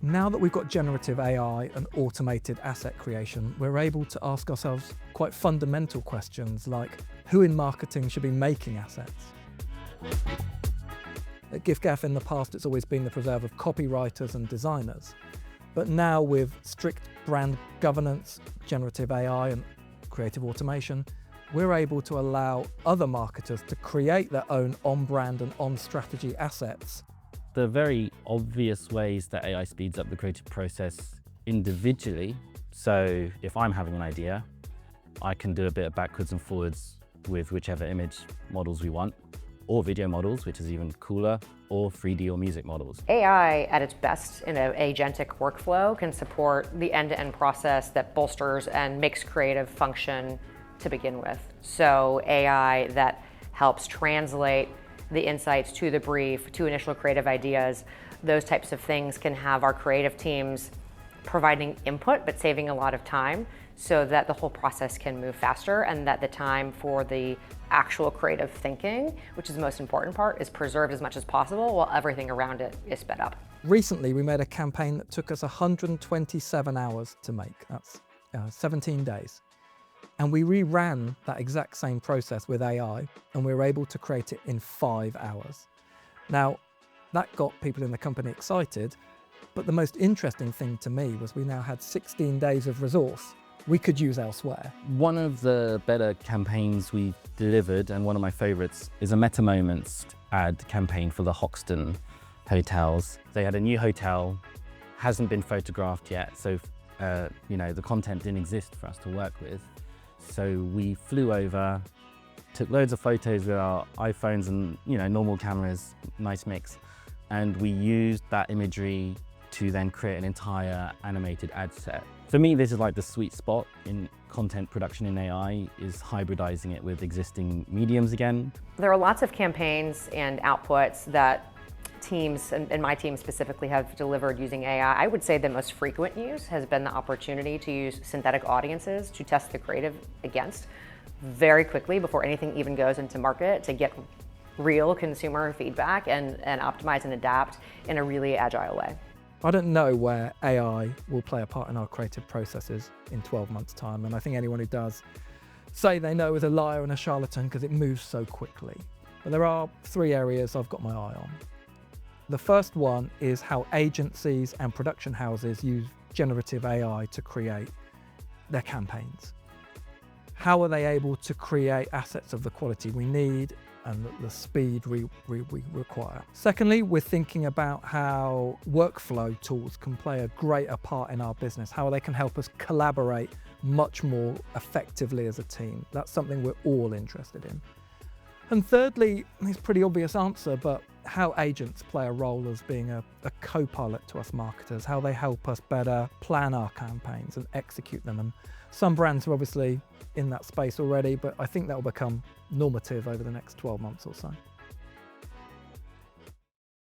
Now that we've got generative AI and automated asset creation, we're able to ask ourselves quite fundamental questions like who in marketing should be making assets? At giffgaff in the past, it's always been the preserve of copywriters and designers. But now with strict brand governance, generative AI and creative automation, we're able to allow other marketers to create their own on-brand and on-strategy assets. The very obvious ways that AI speeds up the creative process individually. So if I'm having an idea, I can do a bit of backwards and forwards with whichever image models we want, or video models, which is even cooler, or 3D or music models. AI at its best in an agentic workflow can support the end-to-end process that bolsters and makes creative function to begin with. So AI that helps translate the insights to the brief, to initial creative ideas, those types of things can have our creative teams providing input but saving a lot of time so that the whole process can move faster and that the time for the actual creative thinking, which is the most important part, is preserved as much as possible while everything around it is sped up. Recently, we made a campaign that took us 127 hours to make. That's 17 days. And we reran that exact same process with AI, and we were able to create it in 5 hours. Now, that got people in the company excited, but the most interesting thing to me was we now had 16 days of resource we could use elsewhere. One of the better campaigns we've delivered, and one of my favorites, is a Meta Moments ad campaign for the Hoxton hotels. They had a new hotel, hasn't been photographed yet, so the content didn't exist for us to work with. So we flew over, took loads of photos with our iPhones and normal cameras, nice mix, and we used that imagery to then create an entire animated ad set. For me, this is like the sweet spot in content production in AI, is hybridizing it with existing mediums again. There are lots of campaigns and outputs that teams, and my team specifically, have delivered using AI. I would say the most frequent use has been the opportunity to use synthetic audiences to test the creative against very quickly before anything even goes into market to get real consumer feedback and optimize and adapt in a really agile way. I don't know where AI will play a part in our creative processes in 12 months' time, and I think anyone who does say they know is a liar and a charlatan because it moves so quickly. But there are 3 areas I've got my eye on. The first one is how agencies and production houses use generative AI to create their campaigns. How are they able to create assets of the quality we need and the speed we require? Secondly, we're thinking about how workflow tools can play a greater part in our business, how they can help us collaborate much more effectively as a team. That's something we're all interested in. And thirdly, it's a pretty obvious answer, but how agents play a role as being a co-pilot to us marketers, how they help us better plan our campaigns and execute them. And some brands are obviously in that space already, but I think that will become normative over the next 12 months or so.